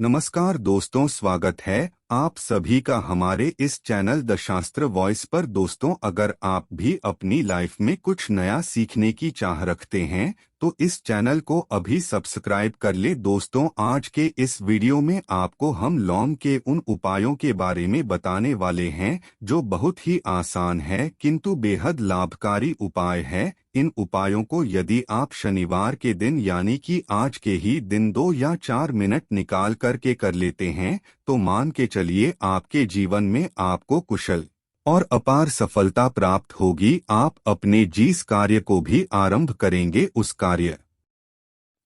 नमस्कार दोस्तों, स्वागत है आप सभी का हमारे इस चैनल द शास्त्र वॉइस पर। दोस्तों, अगर आप भी अपनी लाइफ में कुछ नया सीखने की चाह रखते हैं तो इस चैनल को अभी सब्सक्राइब कर ले। दोस्तों, आज के इस वीडियो में आपको हम लौंग के उन उपायों के बारे में बताने वाले हैं जो बहुत ही आसान है किंतु बेहद लाभकारी उपाय है। इन उपायों को यदि आप शनिवार के दिन यानी कि आज के ही दिन 2 या 4 मिनट निकाल करके कर लेते हैं तो मान के चलिए आपके जीवन में आपको कुशल और अपार सफलता प्राप्त होगी। आप अपने जिस कार्य को भी आरंभ करेंगे उस कार्य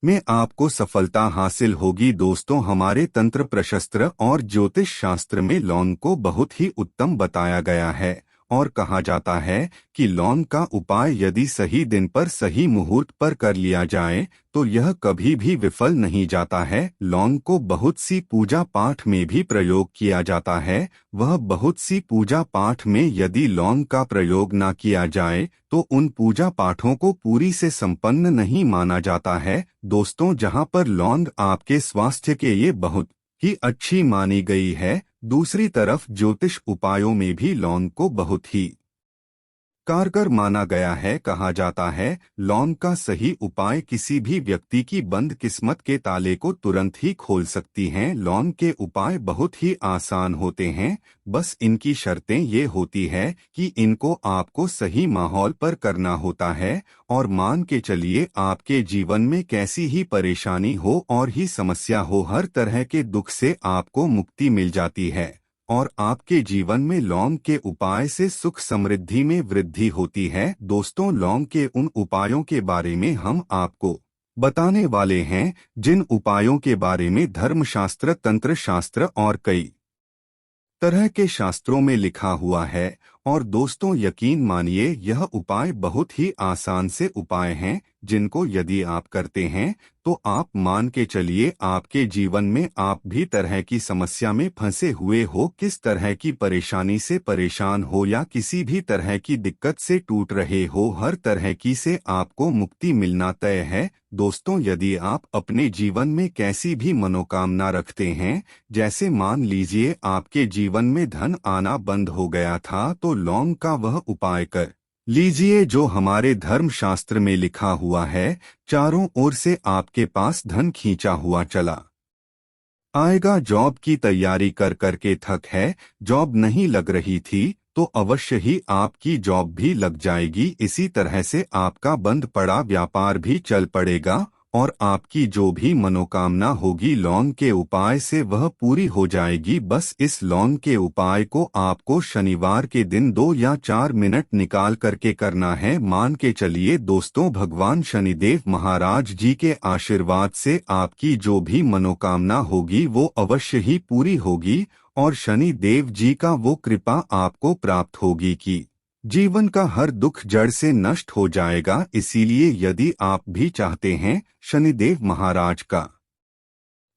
में आपको सफलता हासिल होगी। दोस्तों, हमारे तंत्र प्रशस्त्र और ज्योतिष शास्त्र में लौंग को बहुत ही उत्तम बताया गया है और कहा जाता है कि लौंग का उपाय यदि सही दिन पर सही मुहूर्त पर कर लिया जाए तो यह कभी भी विफल नहीं जाता है। लौंग को बहुत सी पूजा पाठ में भी प्रयोग किया जाता है। वह बहुत सी पूजा पाठ में यदि लौंग का प्रयोग न किया जाए तो उन पूजा पाठों को पूरी से संपन्न नहीं माना जाता है। दोस्तों, जहां पर लौंग आपके स्वास्थ्य के लिए बहुत ही अच्छी मानी गई है, दूसरी तरफ ज्योतिष उपायों में भी लौंग को बहुत ही कारगर माना गया है। कहा जाता है लौंग का सही उपाय किसी भी व्यक्ति की बंद किस्मत के ताले को तुरंत ही खोल सकती हैं। लौंग के उपाय बहुत ही आसान होते हैं, बस इनकी शर्तें ये होती है कि इनको आपको सही माहौल पर करना होता है। और मान के चलिए आपके जीवन में कैसी ही परेशानी हो और ही समस्या हो, हर तरह के दुख से आपको मुक्ति मिल जाती है और आपके जीवन में लौंग के उपाय से सुख समृद्धि में वृद्धि होती है। दोस्तों, लौंग के उन उपायों के बारे में हम आपको बताने वाले हैं जिन उपायों के बारे में धर्मशास्त्र, तंत्र शास्त्र और कई तरह के शास्त्रों में लिखा हुआ है। और दोस्तों, यकीन मानिए यह उपाय बहुत ही आसान से उपाय हैं जिनको यदि आप करते हैं तो आप मान के चलिए आपके जीवन में आप भी तरह की समस्या में फंसे हुए हो, किस तरह की परेशानी से परेशान हो या किसी भी तरह की दिक्कत से टूट रहे हो, हर तरह की से आपको मुक्ति मिलना तय है। दोस्तों, यदि आप अपने जीवन में कैसी भी मनोकामना रखते हैं, जैसे मान लीजिए आपके जीवन में धन आना बंद हो गया था, तो लौंग का वह उपाय कर लीजिए जो हमारे धर्म शास्त्र में लिखा हुआ है। चारों ओर से आपके पास धन खींचा हुआ चला आएगा। जॉब की तैयारी कर करके थक है, जॉब नहीं लग रही थी तो अवश्य ही आपकी जॉब भी लग जाएगी। इसी तरह से आपका बंद पड़ा व्यापार भी चल पड़ेगा और आपकी जो भी मनोकामना होगी लौंग के उपाय से वह पूरी हो जाएगी। बस इस लौंग के उपाय को आपको शनिवार के दिन 2 या 4 मिनट निकाल करके करना है। मान के चलिए दोस्तों, भगवान शनिदेव महाराज जी के आशीर्वाद से आपकी जो भी मनोकामना होगी वो अवश्य ही पूरी होगी और शनि देव जी का वो कृपा आपको प्राप्त होगी कि जीवन का हर दुख जड़ से नष्ट हो जाएगा। इसीलिए यदि आप भी चाहते हैं शनिदेव महाराज का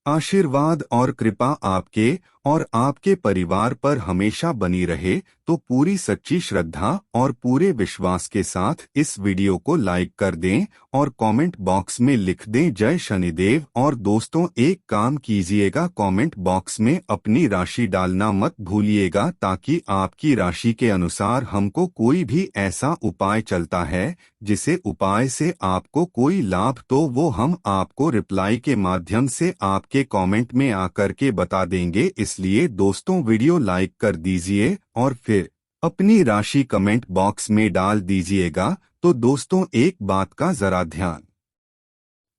आशीर्वाद और कृपा आपके और आपके परिवार पर हमेशा बनी रहे तो पूरी सच्ची श्रद्धा और पूरे विश्वास के साथ इस वीडियो को लाइक कर दें और कमेंट बॉक्स में लिख दें जय शनिदेव। और दोस्तों, एक काम कीजिएगा, कमेंट बॉक्स में अपनी राशि डालना मत भूलिएगा ताकि आपकी राशि के अनुसार हमको कोई भी ऐसा उपाय चलता है जिसे उपाय से आपको कोई लाभ तो वो हम आपको रिप्लाई के माध्यम से आपके कमेंट में आकर के बता देंगे। इसलिए दोस्तों, वीडियो लाइक कर दीजिए और फिर अपनी राशि कमेंट बॉक्स में डाल दीजिएगा। तो दोस्तों, एक बात का जरा ध्यान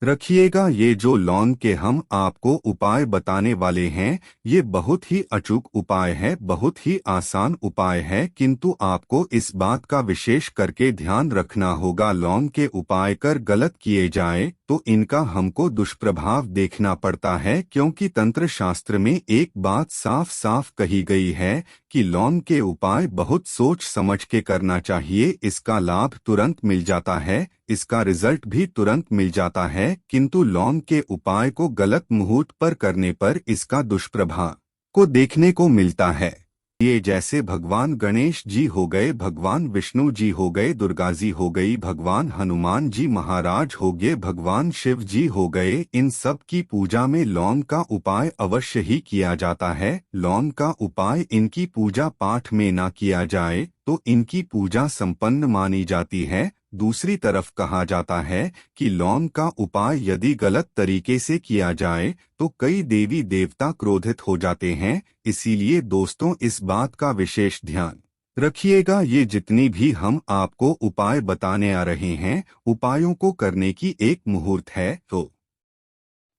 रखिएगा, ये जो लौंग के हम आपको उपाय बताने वाले हैं ये बहुत ही अचूक उपाय है, बहुत ही आसान उपाय है, किंतु आपको इस बात का विशेष करके ध्यान रखना होगा। लौंग के उपाय कर गलत किए जाए तो इनका हमको दुष्प्रभाव देखना पड़ता है, क्योंकि तंत्र शास्त्र में एक बात साफ साफ कही गई है कि लौंग के उपाय बहुत सोच समझ के करना चाहिए। इसका लाभ तुरंत मिल जाता है, इसका रिजल्ट भी तुरंत मिल जाता है, किंतु लौंग के उपाय को गलत मुहूर्त पर करने पर इसका दुष्प्रभाव को देखने को मिलता है। ये जैसे भगवान गणेश जी हो गए, भगवान विष्णु जी हो गए, दुर्गा जी हो गई, भगवान हनुमान जी महाराज हो गए, भगवान शिव जी हो गए, इन सब की पूजा में लौंग का उपाय अवश्य ही किया जाता है। लौंग का उपाय इनकी पूजा पाठ में ना किया जाए तो इनकी पूजा संपन्न मानी जाती है। दूसरी तरफ कहा जाता है कि लौंग का उपाय यदि गलत तरीके से किया जाए तो कई देवी देवता क्रोधित हो जाते हैं। इसीलिए दोस्तों इस बात का विशेष ध्यान रखिएगा। ये जितनी भी हम आपको उपाय बताने आ रहे हैं, उपायों को करने की एक मुहूर्त है, तो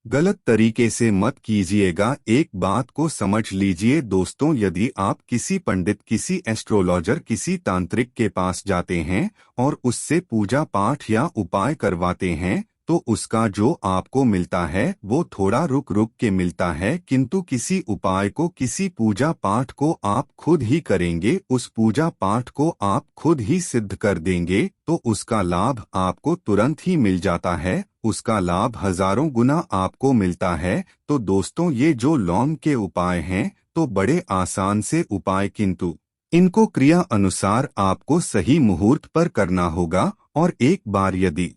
गलत तरीके से मत कीजिएगा। एक बात को समझ लीजिए दोस्तों, यदि आप किसी पंडित, किसी एस्ट्रोलॉजर, किसी तांत्रिक के पास जाते हैं और उससे पूजा पाठ या उपाय करवाते हैं तो उसका जो आपको मिलता है वो थोड़ा रुक रुक के मिलता है, किंतु किसी उपाय को, किसी पूजा पाठ को आप खुद ही करेंगे, उस पूजा पाठ को आप खुद ही सिद्ध कर देंगे तो उसका लाभ आपको तुरंत ही मिल जाता है, उसका लाभ हजारों गुना आपको मिलता है। तो दोस्तों ये जो लौंग के उपाय हैं तो बड़े आसान से उपाय, किंतु इनको क्रिया अनुसार आपको सही मुहूर्त पर करना होगा। और एक बार यदि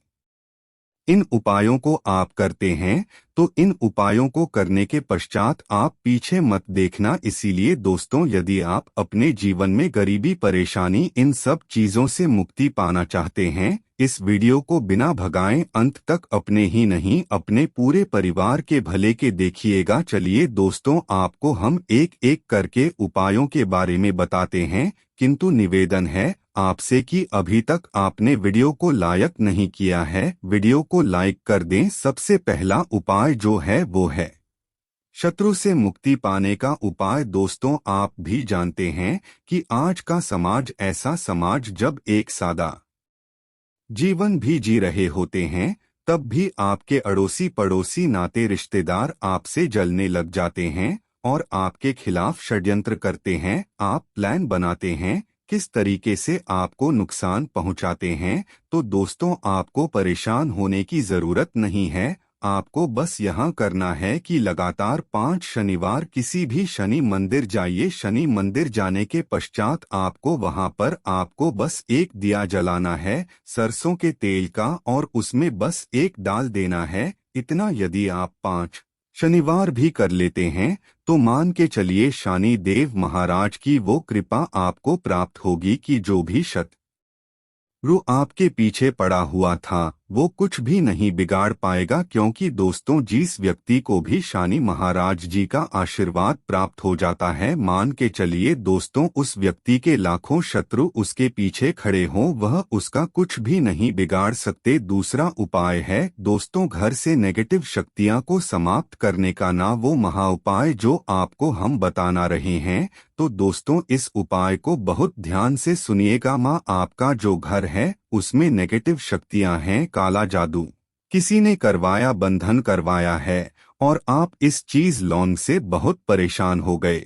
इन उपायों को आप करते हैं तो इन उपायों को करने के पश्चात आप पीछे मत देखना। इसीलिए दोस्तों यदि आप अपने जीवन में गरीबी, परेशानी, इन सब चीजों से मुक्ति पाना चाहते हैं, इस वीडियो को बिना भगाएं अंत तक अपने ही नहीं अपने पूरे परिवार के भले के देखिएगा। चलिए दोस्तों आपको हम एक एक करके उपायों के बारे में बताते हैं, किंतु निवेदन है आपसे कि अभी तक आपने वीडियो को लाइक नहीं किया है, वीडियो को लाइक कर दें। सबसे पहला उपाय जो है वो है शत्रु से मुक्ति पाने का उपाय। दोस्तों आप भी जानते हैं कि आज का समाज ऐसा समाज जब एक सादा जीवन भी जी रहे होते हैं तब भी आपके अड़ोसी पड़ोसी नाते रिश्तेदार आपसे जलने लग जाते हैं और आपके खिलाफ षड्यंत्र करते हैं। आप प्लान बनाते हैं किस तरीके से आपको नुकसान पहुंचाते हैं। तो दोस्तों आपको परेशान होने की जरूरत नहीं है, आपको बस यहाँ करना है कि लगातार 5 शनिवार किसी भी शनि मंदिर जाइए। शनि मंदिर जाने के पश्चात आपको वहाँ पर आपको बस एक दिया जलाना है सरसों के तेल का और उसमें बस एक डाल देना है। इतना यदि आप 5 शनिवार भी कर लेते हैं तो मान के चलिए शनि देव महाराज की वो कृपा आपको प्राप्त होगी कि जो भी शत्रु आपके पीछे पड़ा हुआ था वो कुछ भी नहीं बिगाड़ पाएगा। क्योंकि दोस्तों जिस व्यक्ति को भी शनि महाराज जी का आशीर्वाद प्राप्त हो जाता है, मान के चलिए दोस्तों उस व्यक्ति के लाखों शत्रु उसके पीछे खड़े हों, वह उसका कुछ भी नहीं बिगाड़ सकते। दूसरा उपाय है दोस्तों घर से नेगेटिव शक्तियां को समाप्त करने का ना वो महा उपाय जो आपको हम बताना रहे हैं। तो दोस्तों इस उपाय को बहुत ध्यान से सुनिएगा। माँ आपका जो घर है उसमें नेगेटिव शक्तियां हैं, काला जादू किसी ने करवाया, बंधन करवाया है और आप इस चीज लौंग से बहुत परेशान हो गए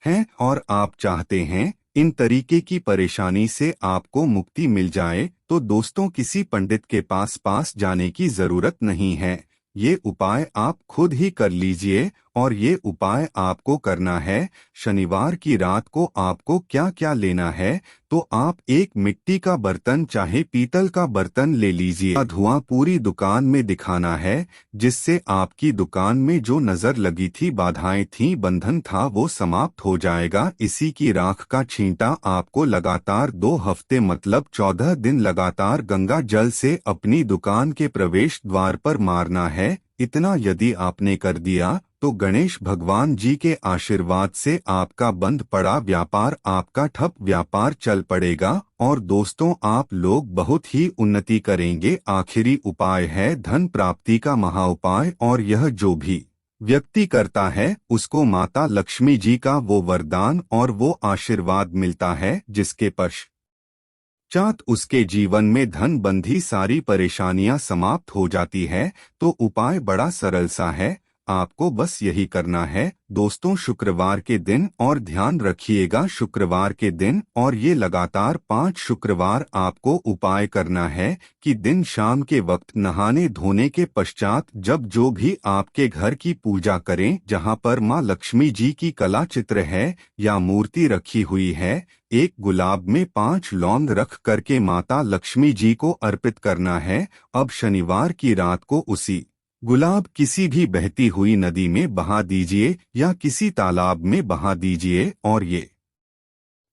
हैं और आप चाहते हैं इन तरीके की परेशानी से आपको मुक्ति मिल जाए, तो दोस्तों किसी पंडित के पास जाने की जरूरत नहीं है। ये उपाय आप खुद ही कर लीजिए। और ये उपाय आपको करना है शनिवार की रात को। आपको क्या क्या लेना है, तो आप एक मिट्टी का बर्तन चाहे पीतल का बर्तन ले लीजिए। धुआं पूरी दुकान में दिखाना है जिससे आपकी दुकान में जो नजर लगी थी, बाधाएं थी, बंधन था, वो समाप्त हो जाएगा। इसी की राख का छींटा आपको लगातार 2 हफ्ते मतलब 14 दिन लगातार गंगा जल से अपनी दुकान के प्रवेश द्वार पर मारना है। इतना यदि आपने कर दिया तो गणेश भगवान जी के आशीर्वाद से आपका बंद पड़ा व्यापार, आपका ठप व्यापार चल पड़ेगा और दोस्तों आप लोग बहुत ही उन्नति करेंगे। आखिरी उपाय है धन प्राप्ति का महा उपाय, और यह जो भी व्यक्ति करता है उसको माता लक्ष्मी जी का वो वरदान और वो आशीर्वाद मिलता है जिसके पश्चात उसके जीवन में धन बंधी सारी परेशानियां समाप्त हो जाती है। तो उपाय बड़ा सरल सा है। आपको बस यही करना है दोस्तों शुक्रवार के दिन, और ध्यान रखिएगा शुक्रवार के दिन और ये लगातार 5 शुक्रवार आपको उपाय करना है कि दिन शाम के वक्त नहाने धोने के पश्चात जब जो भी आपके घर की पूजा करें जहां पर माँ लक्ष्मी जी की कला चित्र है या मूर्ति रखी हुई है, एक गुलाब में 5 लौंग रख करके माता लक्ष्मी जी को अर्पित करना है। अब शनिवार की रात को उसी गुलाब किसी भी बहती हुई नदी में बहा दीजिए या किसी तालाब में बहा दीजिए, और ये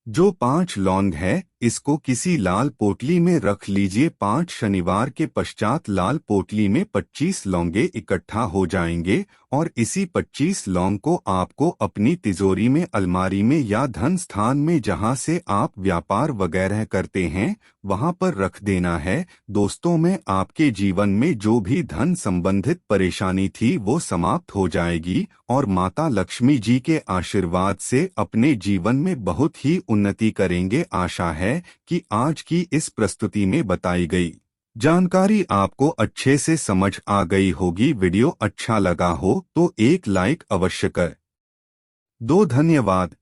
जो 5 लौंग है इसको किसी लाल पोटली में रख लीजिए। 5 शनिवार के पश्चात लाल पोटली में 25 लौंगे इकट्ठा हो जाएंगे और इसी 25 लौंग को आपको अपनी तिजोरी में, अलमारी में या धन स्थान में जहां से आप व्यापार वगैरह करते हैं वहां पर रख देना है। दोस्तों में आपके जीवन में जो भी धन संबंधित परेशानी थी वो समाप्त हो जाएगी और माता लक्ष्मी जी के आशीर्वाद से अपने जीवन में बहुत ही उन्नति करेंगे। आशा है कि आज की इस प्रस्तुति में बताई गई जानकारी आपको अच्छे से समझ आ गई होगी। वीडियो अच्छा लगा हो तो एक लाइक अवश्य कर दो। धन्यवाद।